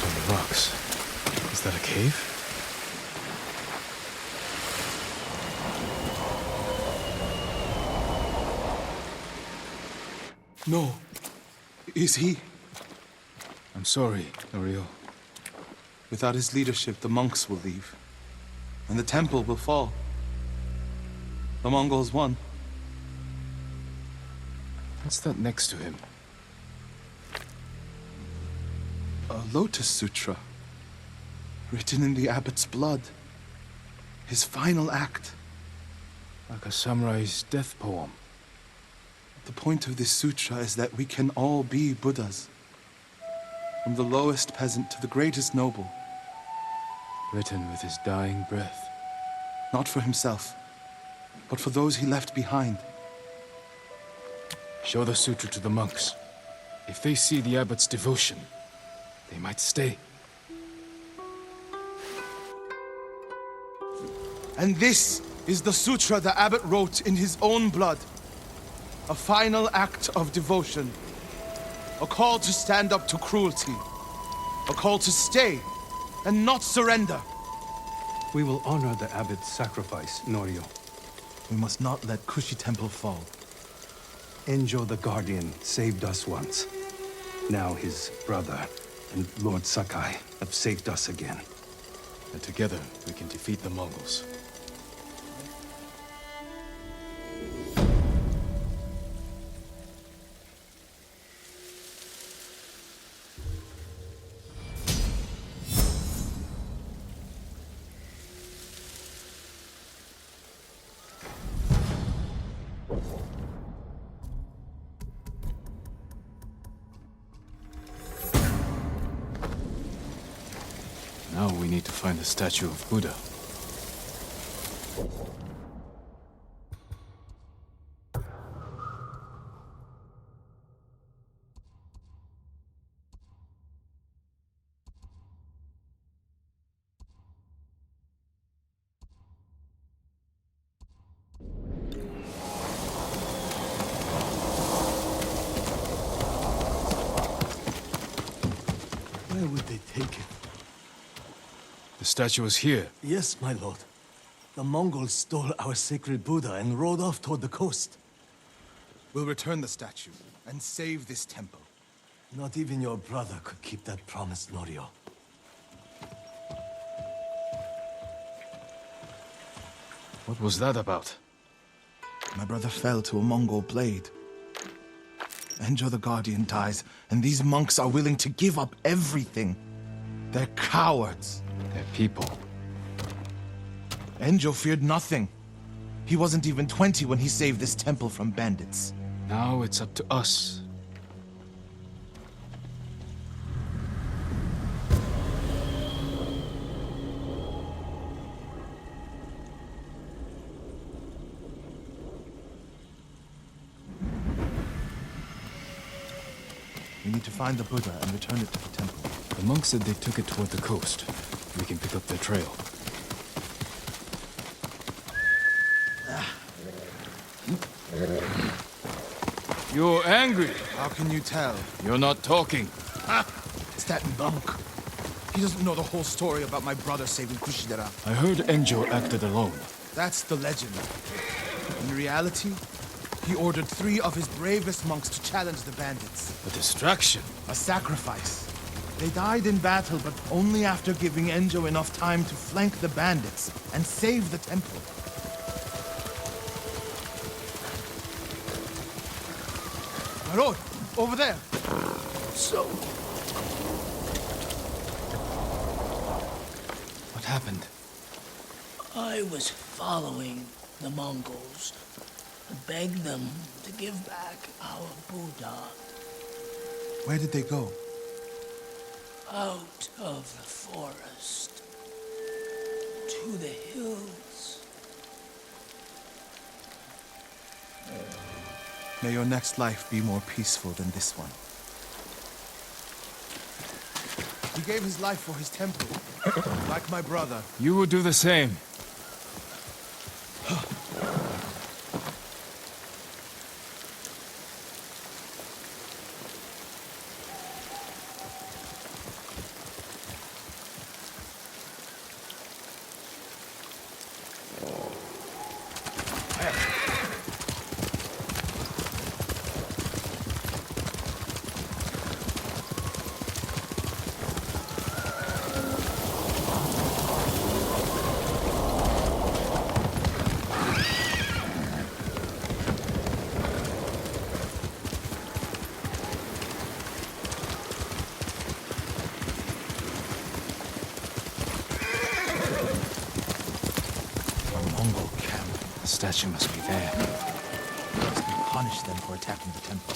spot on the rocks. Is that a cave? No. Is he? I'm sorry, Norio. Without his leadership, the monks will leave. And the temple will fall. The Mongols won. What's that next to him? A Lotus Sutra. Written in the abbot's blood. His final act. Like a samurai's death poem. The point of this sutra is that we can all be Buddhas. From the lowest peasant to the greatest noble. Written with his dying breath. Not for himself, but for those he left behind. Show the sutra to the monks. If they see the abbot's devotion, they might stay. And this is the sutra the abbot wrote in his own blood. A final act of devotion. A call to stand up to cruelty. A call to stay and not surrender. We will honor the abbot's sacrifice, Norio. We must not let Kushi Temple fall. Enjo the Guardian saved us once. Now his brother and Lord Sakai have saved us again. And together, we can defeat the Mongols. Now we need to find the statue of Buddha. Where would they take it? The statue is here. Yes, my lord. The Mongols stole our sacred Buddha and rode off toward the coast. We'll return the statue and save this temple. Not even your brother could keep that promise, Norio. What was that about? My brother fell to a Mongol blade. Enjo the Guardian dies, and these monks are willing to give up everything. They're cowards. They're people. Enjo feared nothing. He wasn't even 20 when he saved this temple from bandits. Now it's up to us. We need to find the Buddha and return it to the temple. The monks said they took it toward the coast. We can pick up their trail. You're angry. How can you tell? You're not talking. Ha! It's that monk. He doesn't know the whole story about my brother saving Kushidera. I heard Enjo acted alone. That's the legend. In reality, he ordered 3 of his bravest monks to challenge the bandits. A distraction. A sacrifice. They died in battle, but only after giving Enjo enough time to flank the bandits and save the temple. My lord, over there. So, What happened? I was following the Mongols to beg them to give back our Buddha Where did they go? out of the forest to the hills. May your next life be more peaceful than this one. He gave his life for his temple, like my brother. You would do the same. statue must be there. Punish them for attacking the temple.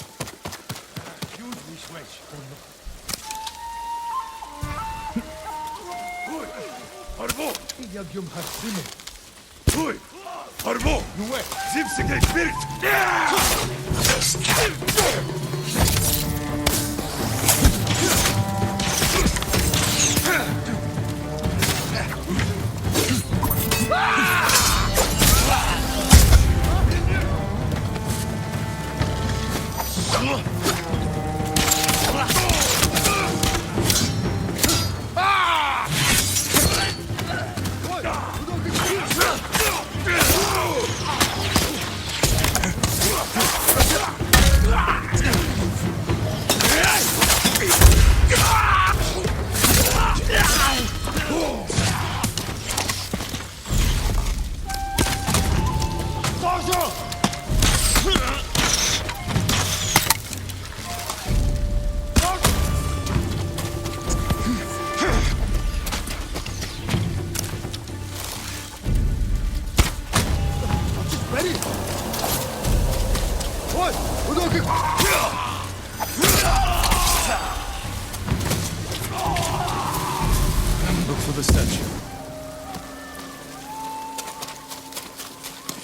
Look for the statue.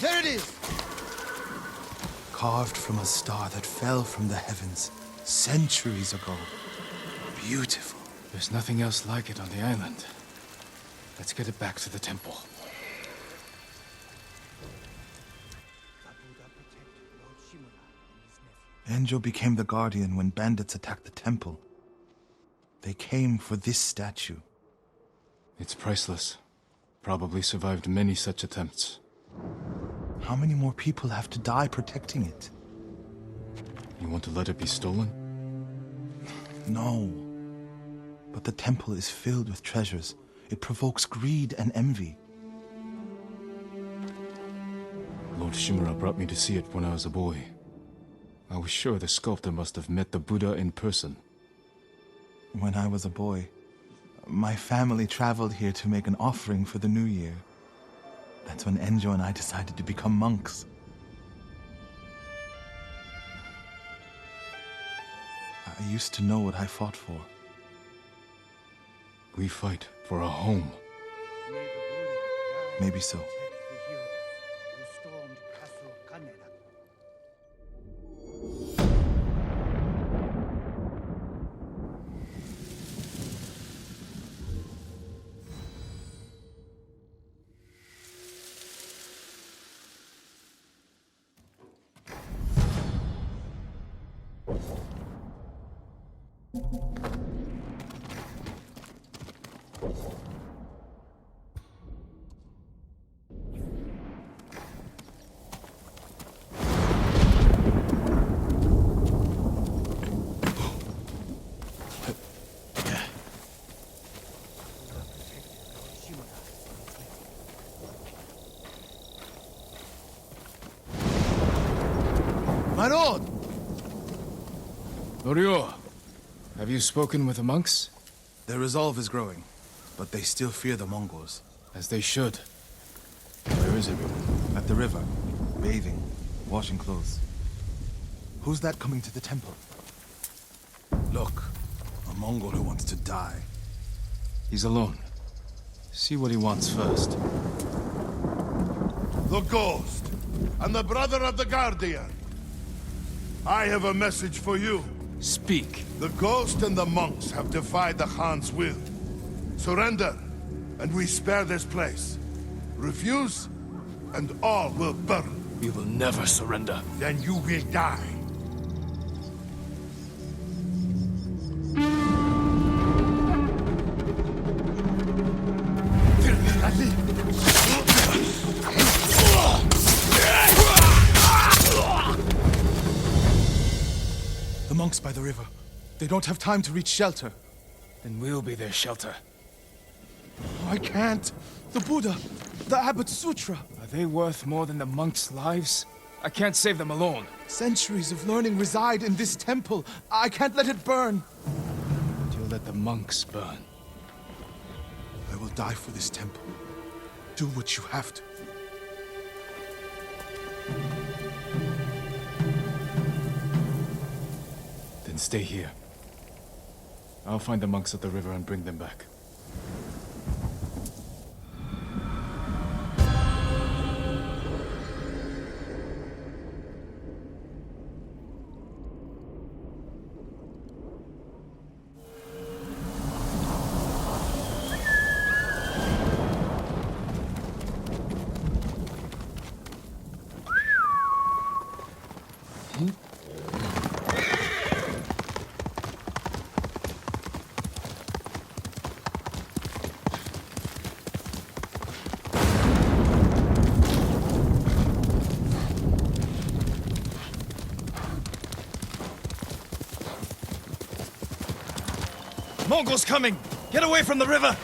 There it is! Carved from a star that fell from the heavens centuries ago. Beautiful. There's nothing else like it on the island. Let's get it back to the temple. Enjo became the guardian when bandits attacked the temple. They came for this statue. It's priceless. Probably survived many such attempts. How many more people have to die protecting it? You want to let it be stolen? No. But the temple is filled with treasures. It provokes greed and envy. Lord Shimura brought me to see it when I was a boy. I was sure the sculptor must have met the Buddha in person. When I was a boy, my family traveled here to make an offering for the new year. That's when Enjo and I decided to become monks. I used to know what I fought for. We fight for a home. Maybe so. My lord! Norio, have you spoken with the monks? Their resolve is growing, but they still fear the Mongols. As they should. Where is everyone? At the river, bathing, washing clothes. Who's that coming to the temple? Look, a Mongol who wants to die. He's alone. See what he wants first. The Ghost, and the brother of the Guardian. I have a message for you. Speak. The Ghost and the monks have defied the Khan's will. Surrender, and we spare this place. Refuse, and all will burn. We will never surrender. Then you will die. The monks by the river. They don't have time to reach shelter. Then we'll be their shelter. I can't. The Buddha, the Abbot's Sutra. Are they worth more than the monks' lives? I can't save them alone. Centuries of learning reside in this temple. I can't let it burn. But you'll let the monks burn. I will die for this temple. Do what you have to. stay here. I'll find the monks at the river and bring them back. Mongols coming! Get away from the river!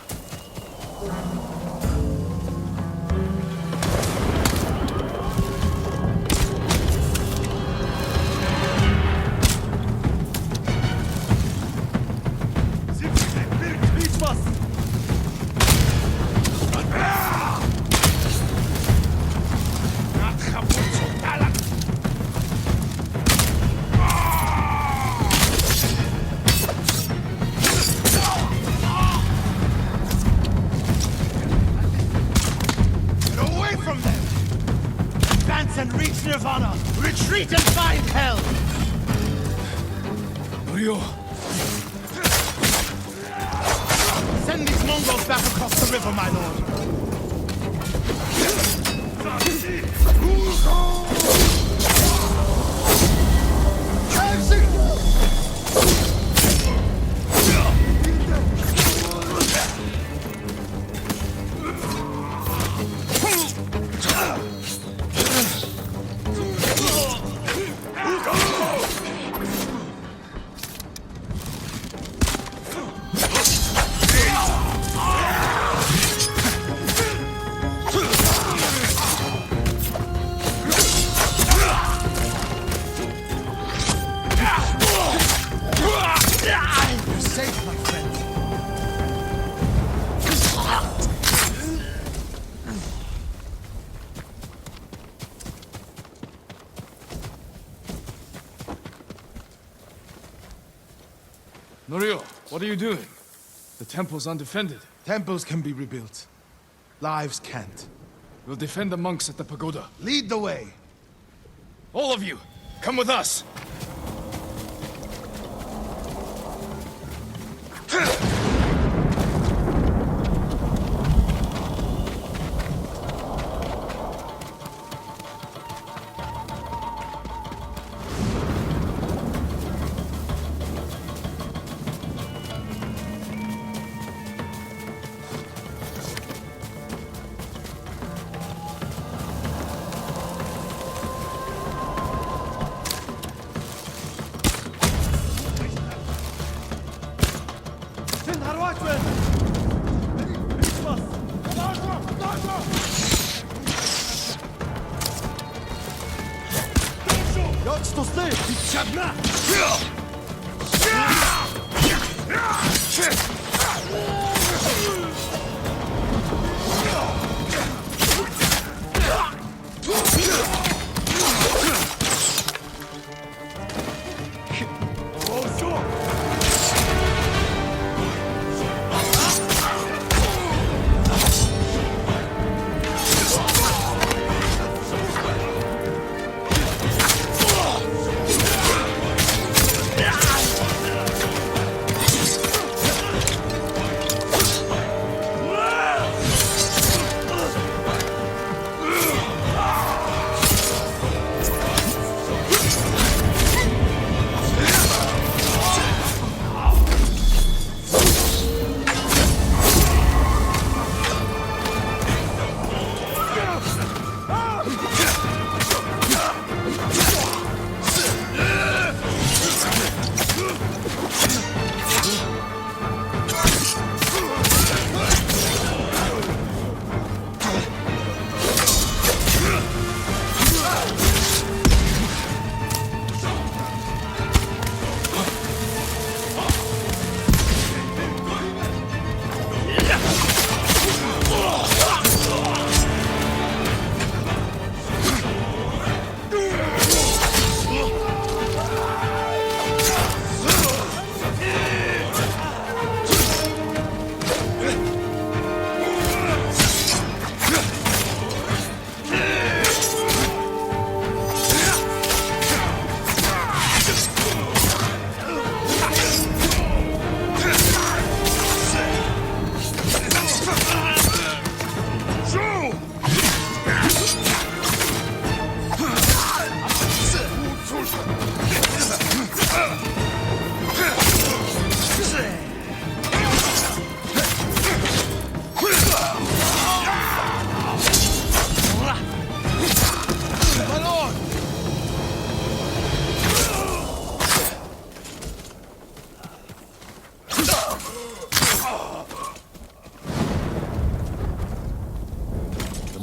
And reach Nirvana! Retreat and find hell! Ryo! Send these Mongols back across the river, my lord! Norio, what are you doing? The temple's undefended. Temples can be rebuilt. Lives can't. We'll defend the monks at the pagoda. Lead the way. All of you, come with us!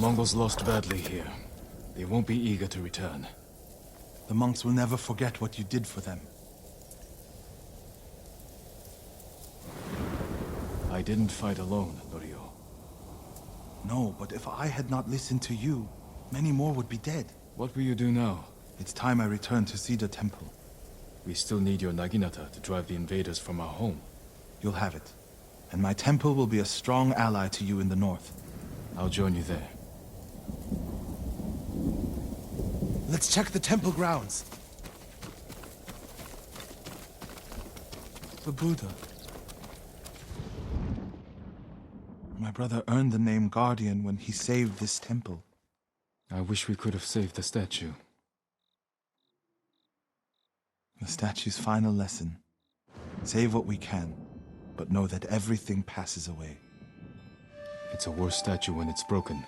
Mongols lost badly here. They won't be eager to return. The monks will never forget what you did for them. I didn't fight alone, Norio. No, but if I had not listened to you, many more would be dead. What will you do now? It's time I return to Cedar Temple. We still need your Naginata to drive the invaders from our home. You'll have it. And my temple will be a strong ally to you in the north. I'll join you there. Let's check the temple grounds. The Buddha. My brother earned the name Guardian when he saved this temple. I wish we could have saved the statue. The statue's final lesson. Save what we can, but know that everything passes away. It's a worse statue when it's broken,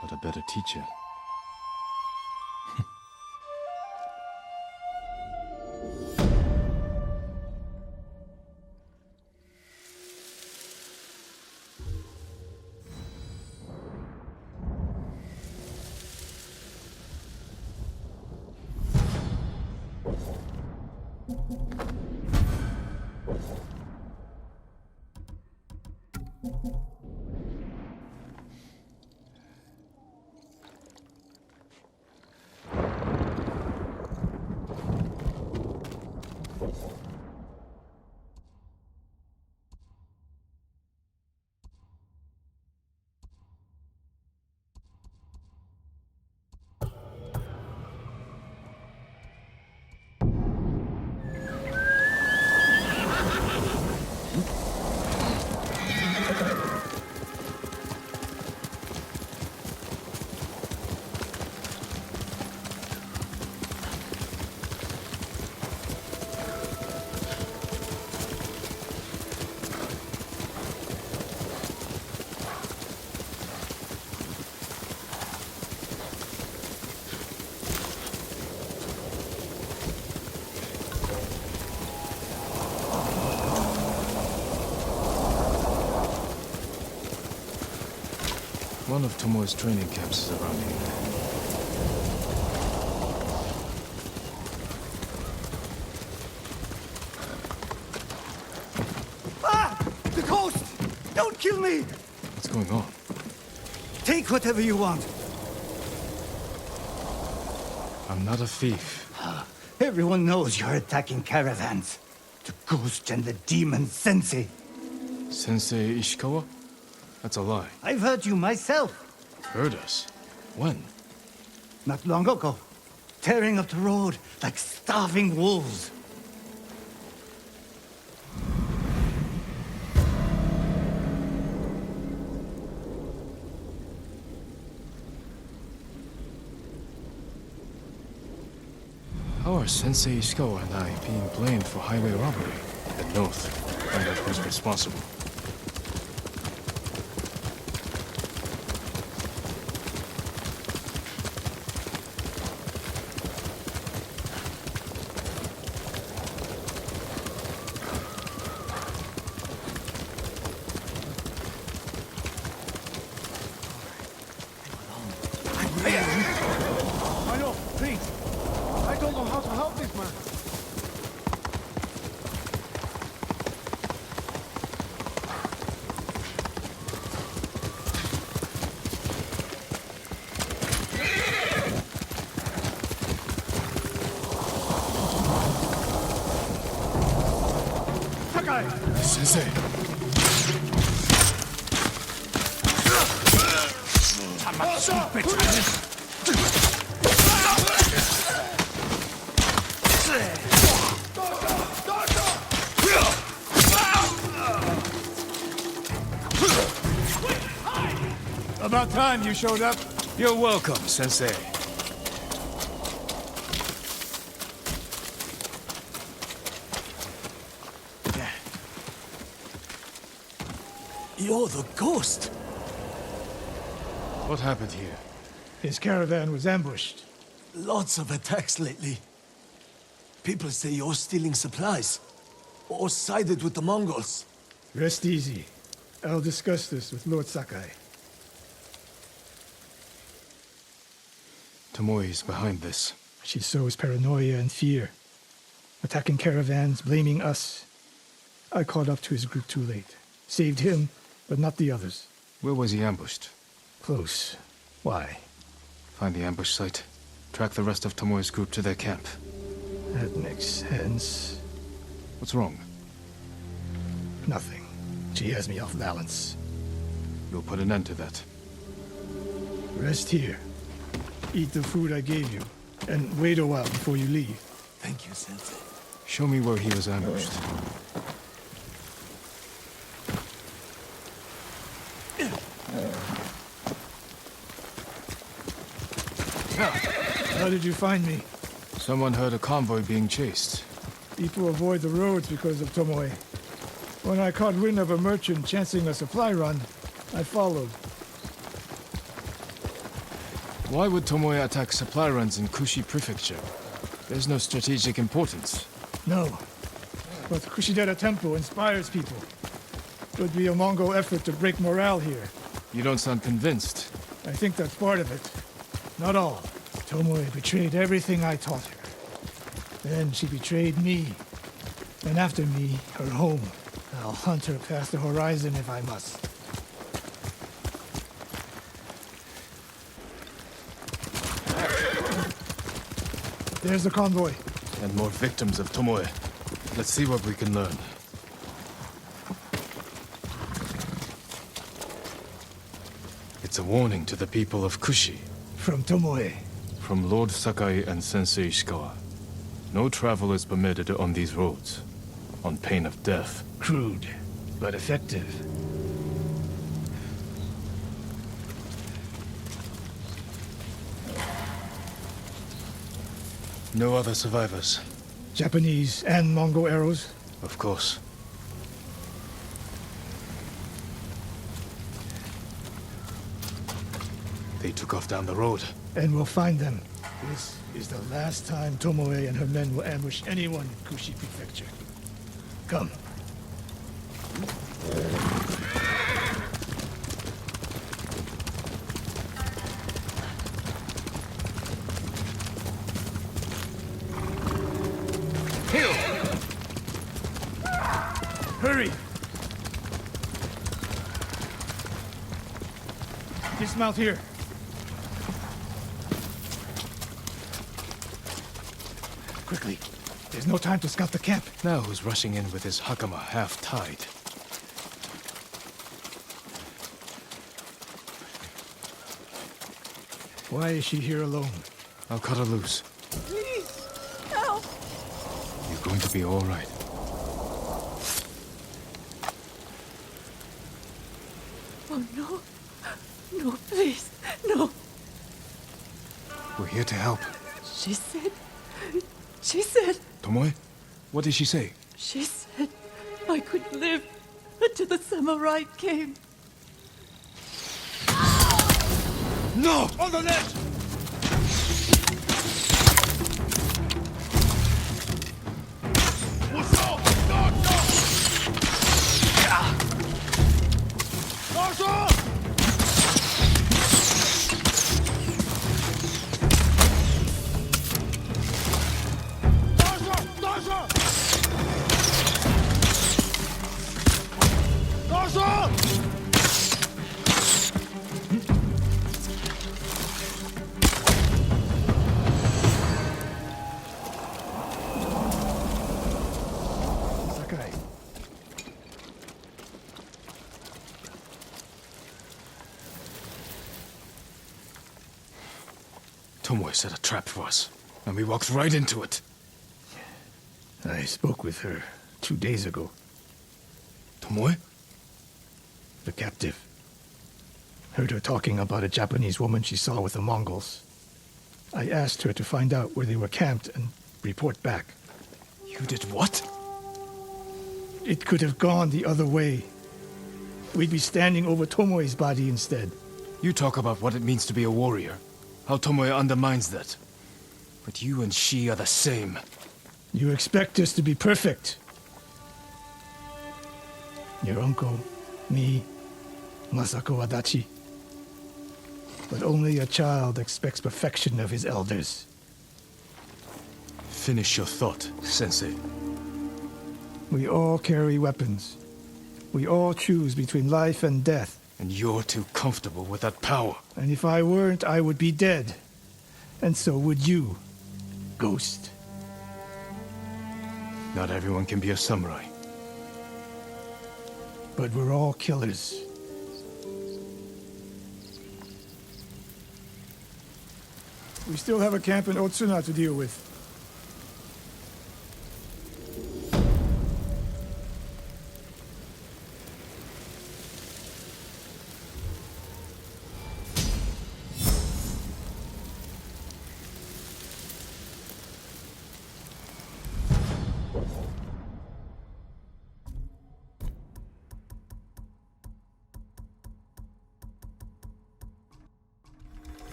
but a better teacher. One of Tomoe's training camps is around here. Ah! The ghost! Don't kill me! What's going on? Take whatever you want. I'm not a thief. Everyone knows you're attacking caravans. The ghost and the demon Sensei. Sensei Ishikawa? That's a lie. I've heard you myself. Heard us? When? Not long ago. Tearing up the road like starving wolves. How are Sensei Ishikawa and I being blamed for highway robbery? The North. Find out who's responsible. I know, please. I don't know how to help this man. Sensei! About time you showed up. You're welcome, Sensei. You're the ghost. What happened here? His caravan was ambushed. Lots of attacks lately. People say you're stealing supplies. Or sided with the Mongols. Rest easy. I'll discuss this with Lord Sakai. Tomoe is behind this. She sows paranoia and fear, attacking caravans, blaming us. I caught up to his group too late. Saved him, but not the others. Where was he ambushed? Close. Why? Find the ambush site. Track the rest of Tomoe's group to their camp. That makes sense. What's wrong? Nothing. She has me off balance. You'll put an end to that. Rest here. Eat the food I gave you, and wait a while before you leave. Thank you, Sensei. Show me where he was ambushed. How did you find me? Someone heard a convoy being chased. People avoid the roads because of Tomoe. When I caught wind of a merchant chancing a supply run, I followed. Why would Tomoe attack supply runs in Kushi Prefecture? There's no strategic importance. No. But Kushidera Temple inspires people. Could be a Mongol effort to break morale here. You don't sound convinced. I think that's part of it. Not all. Tomoe betrayed everything I taught her. Then she betrayed me. And after me, her home. I'll hunt her past the horizon if I must. There's the convoy. And more victims of Tomoe. Let's see what we can learn. It's a warning to the people of Kushi. From Tomoe. From Lord Sakai and Sensei Ishikawa. No travel is permitted on these roads, on pain of death. Crude, but effective. No other survivors. Japanese and Mongol arrows. Of course. They took off down the road. And we'll find them. This is the last time Tomoe and her men will ambush anyone in Kushi Prefecture. Come. Hurry! Dismount here. Quickly. There's no time to scout the camp. Now who's rushing in with his hakama half-tied? Why is she here alone? I'll cut her loose. Please, help! You're going to be all right. Oh, no. No, please, no. We're here to help. She said, Tomoe? What did she say? she said I could live until the samurai came. No! On the net! Sakai. Tomoe set a trap for us, and we walked right into it. I spoke with her 2 days ago. Tomoe? The captive. Heard her talking about a Japanese woman she saw with the Mongols. I asked her to find out where they were camped and report back. You did what? It could have gone the other way. We'd be standing over Tomoe's body instead. You talk about what it means to be a warrior. How Tomoe undermines that. But you and she are the same. You expect us to be perfect. Your uncle, me, Masako Adachi. But only a child expects perfection of his elders. Finish your thought, Sensei. We all carry weapons. We all choose between life and death. And you're too comfortable with that power. And if I weren't, I would be dead. And so would you, Ghost. Not everyone can be a samurai. But we're all killers. We still have a camp in Otsuna to deal with.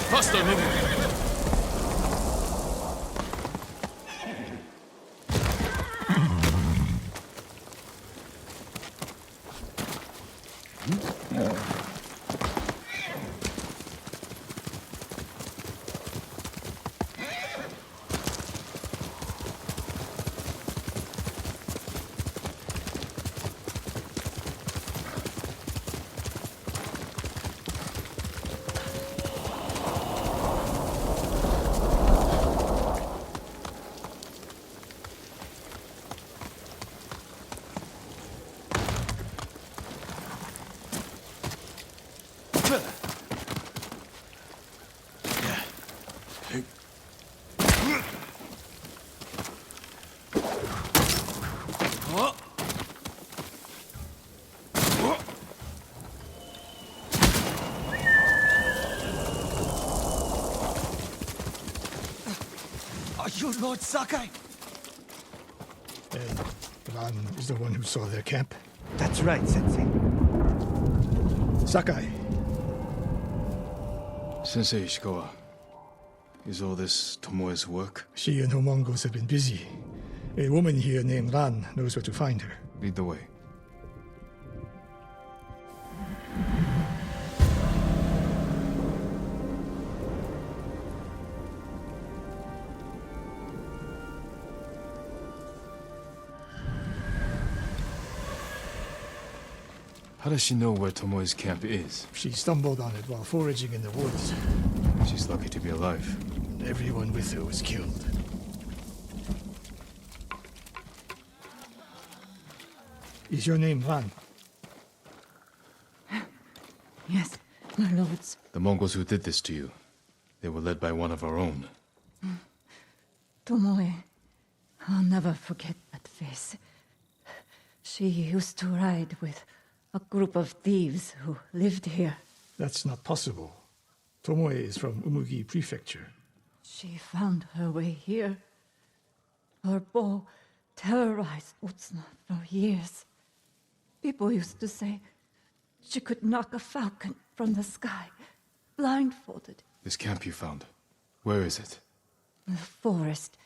Faster, moving. Are you Lord Sakai? And Ran is the one who saw their camp. That's right, Sensei. Sakai, Sensei Ishikawa, is all this Tomoe's work? she and her Mongols have been busy. A woman here named Ran knows where to find her. Lead the way. How does she know where Tomoe's camp is? She stumbled on it while foraging in the woods. She's lucky to be alive. Everyone with her was killed. Is your name Ran? Yes, my lords. The Mongols who did this to you, they were led by one of our own. Tomoe. I'll never forget that face. She used to ride with a group of thieves who lived here. That's not possible. Tomoe is from Umugi Prefecture. She found her way here. Her bow terrorized Utsuna for years. People used to say she could knock a falcon from the sky, blindfolded. This camp you found, where is it? The forest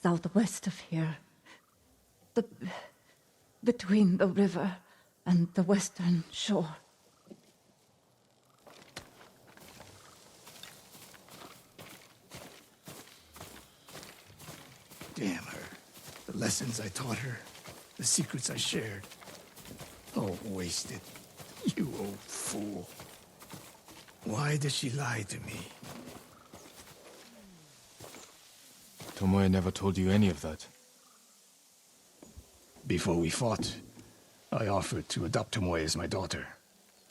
southwest of here. Between the river and the western shore. Damn her. The lessons I taught her, the secrets I shared. All wasted. You old fool. Why does she lie to me? Tomoe never told you any of that. Before we fought, I offered to adopt Tomoe as my daughter.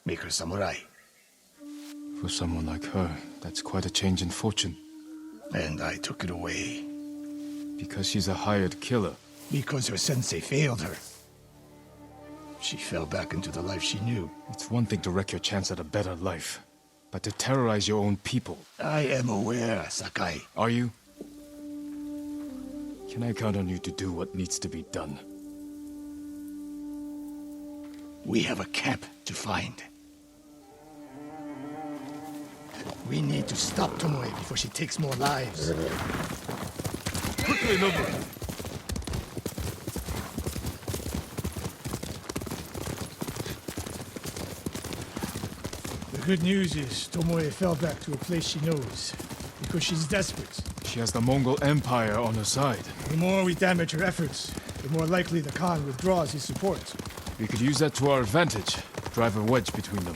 Make her samurai. For someone like her, that's quite a change in fortune. And I took it away. Because she's a hired killer. Because her sensei failed her. She fell back into the life she knew. It's one thing to wreck your chance at a better life, but to terrorize your own people. I am aware, Sakai. Are you? Can I count on you to do what needs to be done? We have a camp to find. We need to stop Tomoe before she takes more lives. Quickly, Nobu! The good news is Tomoe fell back to a place she knows, because she's desperate. She has the Mongol Empire on her side. The more we damage her efforts, the more likely the Khan withdraws his support. We could use that to our advantage. Drive a wedge between them.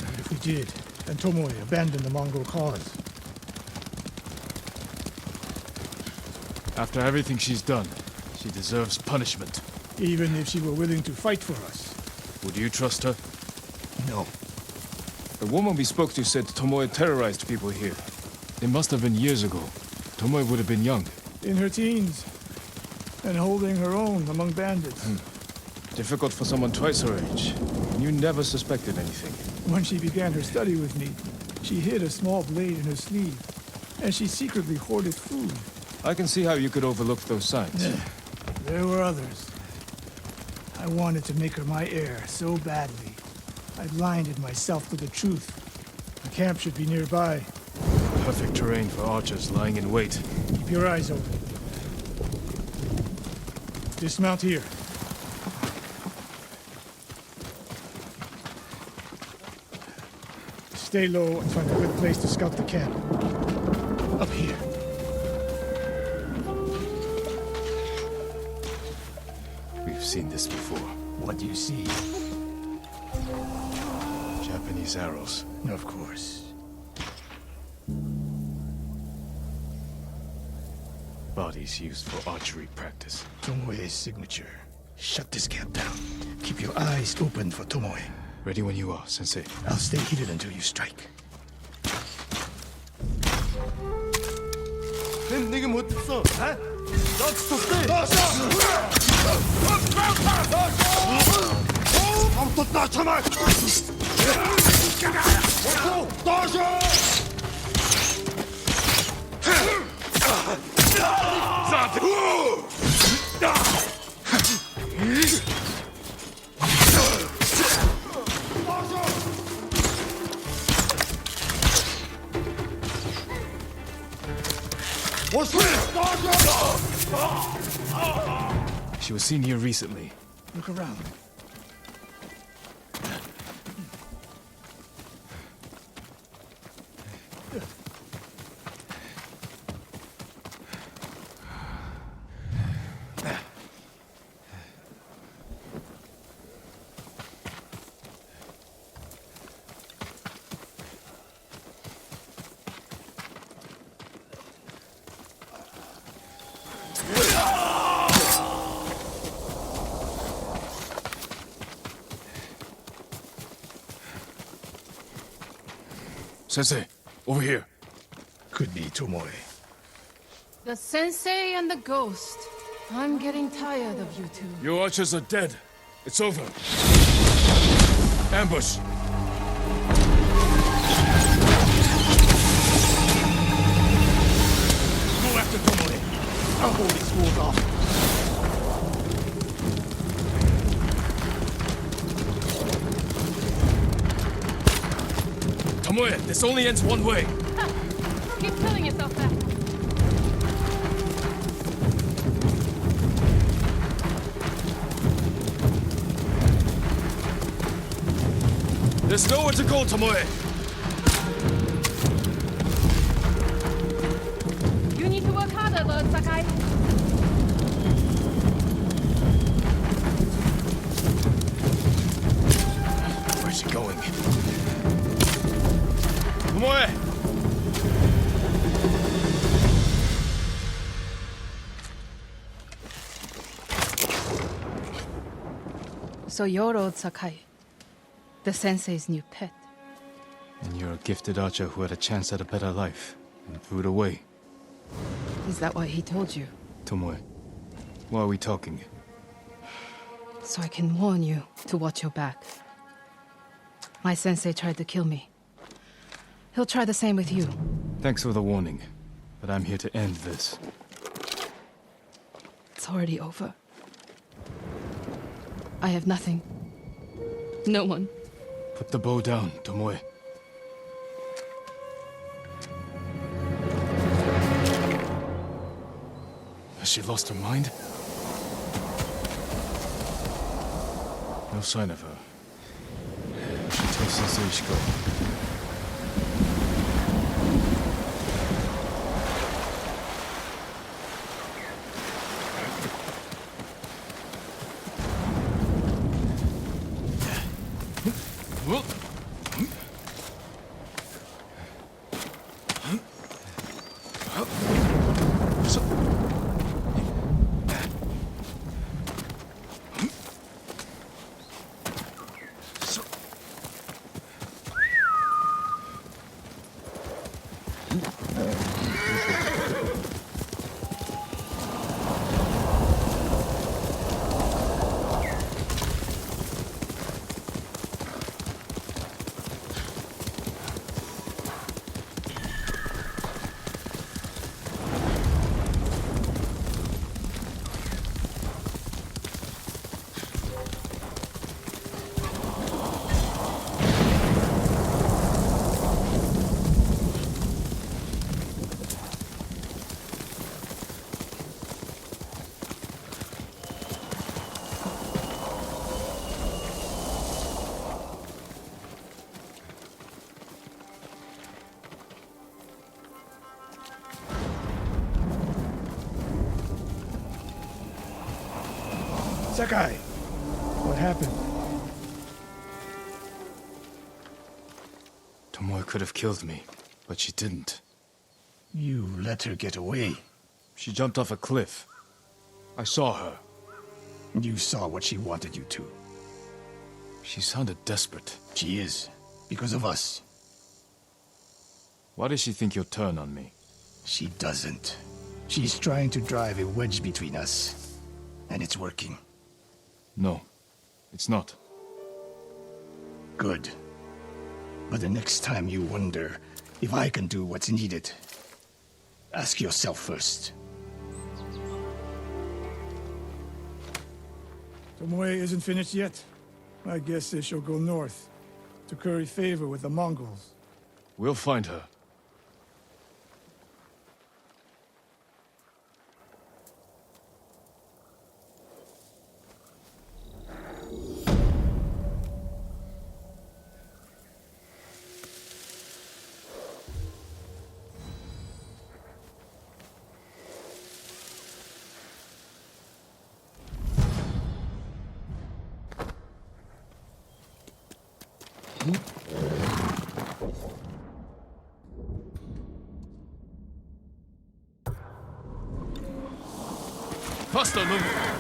And if we did, then Tomoe abandoned the Mongol cause. After everything she's done, she deserves punishment. Even if she were willing to fight for us. Would you trust her? No. The woman we spoke to said Tomoe terrorized people here. It must have been years ago. Tomoe would have been young. In her teens. And holding her own among bandits. Difficult for someone twice her age. You never suspected anything. When she began her study with me, she hid a small blade in her sleeve. And she secretly hoarded food. I can see how you could overlook those signs. There were others. I wanted to make her my heir so badly. I blinded myself to the truth. The camp should be nearby. Perfect terrain for archers lying in wait. Keep your eyes open. Dismount here. Stay low and find a good place to scout the camp. Up here. We've seen this before. What do you see? Japanese arrows. Of course. Bodies used for archery practice. Tomoe's signature. Shut this camp down. Keep your eyes open for Tomoe. Ready when you are, Sensei. I'll stay hidden until you strike. She was seen here recently. Look around. Sensei, over here. Could be Tomoe. The sensei and the ghost. I'm getting tired of you two. Your archers are dead. It's over. Ambush! Go after Tomoe. I'll hold his fools off. Tomoe, this only ends one way. Keep telling yourself that. There's nowhere to go, Tomoe. You need to work harder, Lord Sakai. Where's she going? Tomoe! So you're old Sakai, the sensei's new pet. And you're a gifted archer who had a chance at a better life, and threw it away. Is that what he told you? Tomoe, why are we talking? So I can warn you to watch your back. My sensei tried to kill me. He'll try the same with you. Thanks for the warning, but I'm here to end this. It's already over. I have nothing. No one. Put the bow down, Tomoe. Has she lost her mind? No sign of her. I should tell Sensei Ishiko. Sakai, what happened? Tomoe could have killed me, but she didn't. You let her get away. She jumped off a cliff. I saw her. You saw what she wanted you to. She sounded desperate. She is, because of us. Why does she think you'll turn on me? She doesn't. She's trying to drive a wedge between us. And it's working. No, it's not. Good. But the next time you wonder if I can do what's needed, ask yourself first. Tomoe isn't finished yet. I guess they shall go north to curry favor with the Mongols. We'll find her. Faster, move!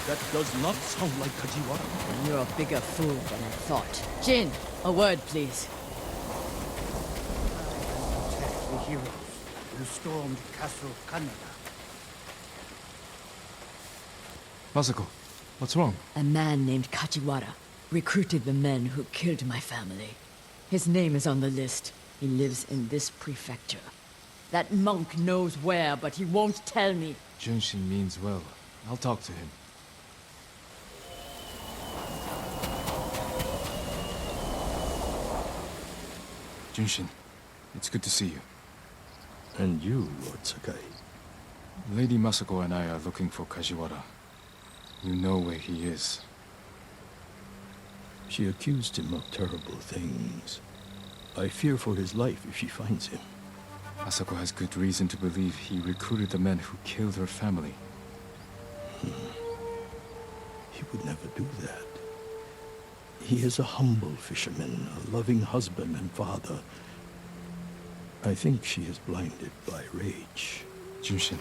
That does not sound like Kajiwara. You're a bigger fool than I thought. Jin, a word, please. Protect the heroes who stormed Castle Kanada. Masako, what's wrong? A man named Kajiwara recruited the men who killed my family. His name is on the list. He lives in this prefecture. That monk knows where, but he won't tell me. Junshin means well. I'll talk to him. Junshin, it's good to see you. And you, Lord Sakai. Lady Masako and I are looking for Kajiwara. You know where he is. She accused him of terrible things. I fear for his life if she finds him. Masako has good reason to believe he recruited the men who killed her family. He would never do that. He is a humble fisherman, a loving husband and father. I think she is blinded by rage. Junshin,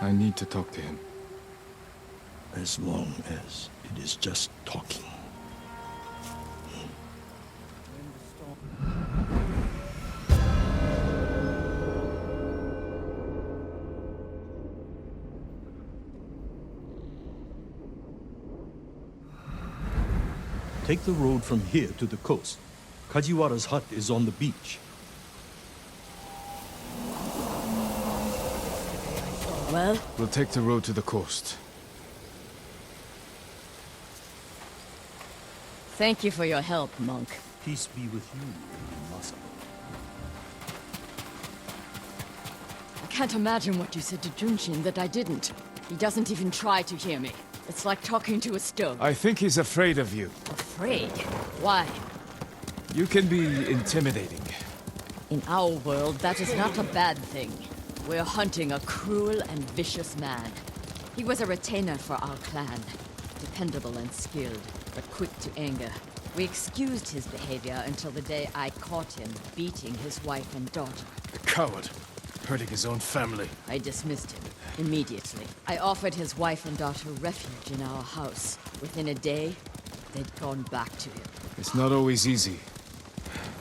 I need to talk to him. As long as it is just talking. Take the road from here to the coast. Kajiwara's hut is on the beach. Well? We'll take the road to the coast. Thank you for your help, monk. Peace be with you, Masako. I can't imagine what you said to Junshin that I didn't. He doesn't even try to hear me. It's like talking to a stone. I think he's afraid of you. Afraid? Why? You can be intimidating. In our world, that is not a bad thing. We're hunting a cruel and vicious man. He was a retainer for our clan. Dependable and skilled, but quick to anger. We excused his behavior until the day I caught him beating his wife and daughter. A coward. Hurting his own family. I dismissed him immediately. I offered his wife and daughter refuge in our house. Within a day, they'd gone back to him. It's not always easy.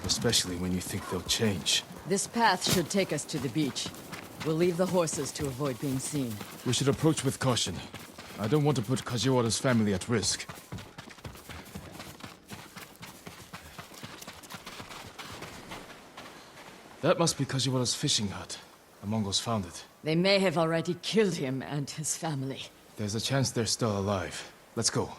Especially when you think they'll change. This path should take us to the beach. We'll leave the horses to avoid being seen. We should approach with caution. I don't want to put Kajiwara's family at risk. That must be Kajiwara's fishing hut. The Mongols found it. They may have already killed him and his family. There's a chance they're still alive. Let's go.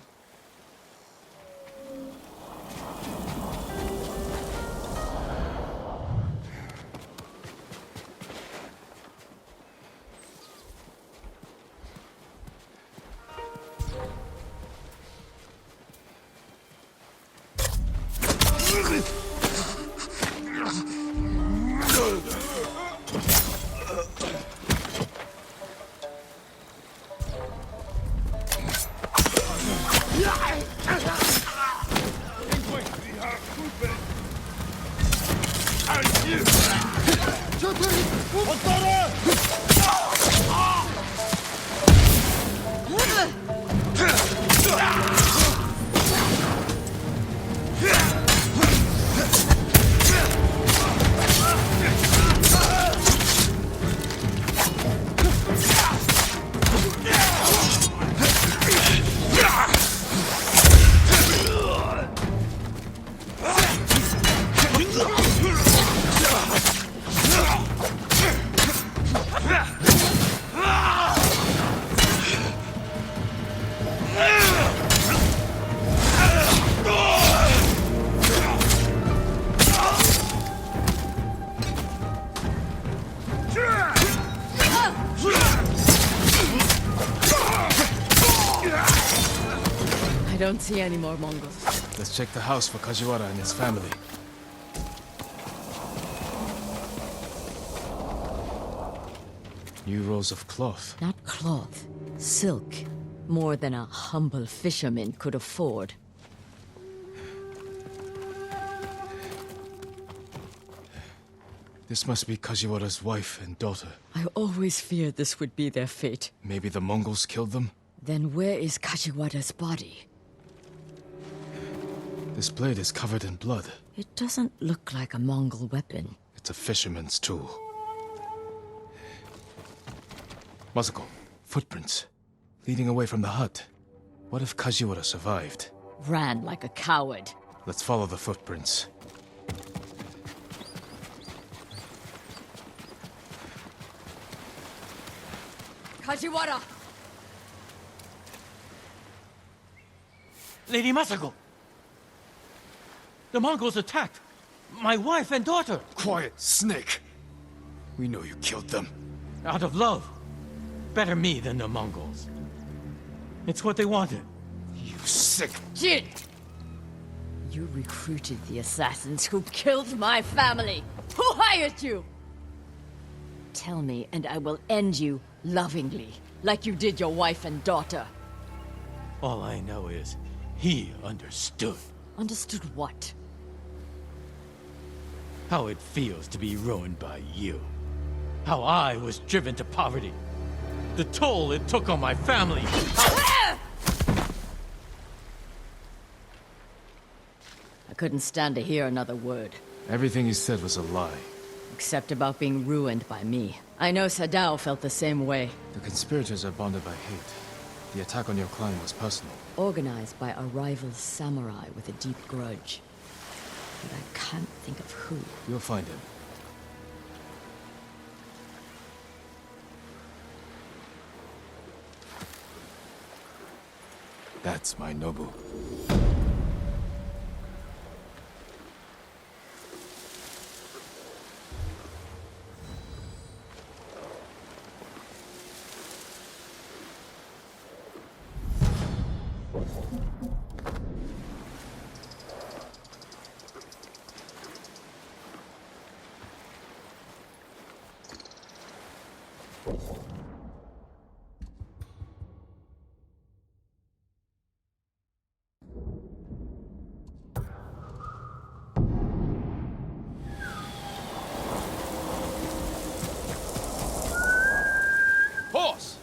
I don't see any more Mongols. Let's check the house for Kajiwara and his family. New rolls of cloth. Not cloth, silk. More than a humble fisherman could afford. This must be Kajiwara's wife and daughter. I always feared this would be their fate. Maybe the Mongols killed them? Then where is Kajiwara's body? This blade is covered in blood. It doesn't look like a Mongol weapon. It's a fisherman's tool. Masako, footprints. Leading away from the hut. What if Kajiwara survived? Ran like a coward. Let's follow the footprints. Kajiwara! Lady Masako! The Mongols attacked my wife and daughter! Quiet, snake! We know you killed them. Out of love. Better me than the Mongols. It's what they wanted. You sick... Jin! You recruited the assassins who killed my family! Who hired you? Tell me, and I will end you lovingly, like you did your wife and daughter. All I know is, he understood. Understood what? How it feels to be ruined by you. How I was driven to poverty. The toll it took on my family. I couldn't stand to hear another word. Everything he said was a lie. Except about being ruined by me. I know Sadao felt the same way. The conspirators are bonded by hate. The attack on your clan was personal. Organized by a rival samurai with a deep grudge. But I can't think of who. You'll find him. That's my Nobu. Horse!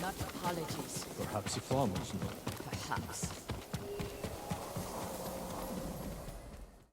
Not apologies. Perhaps the farmers know. Perhaps.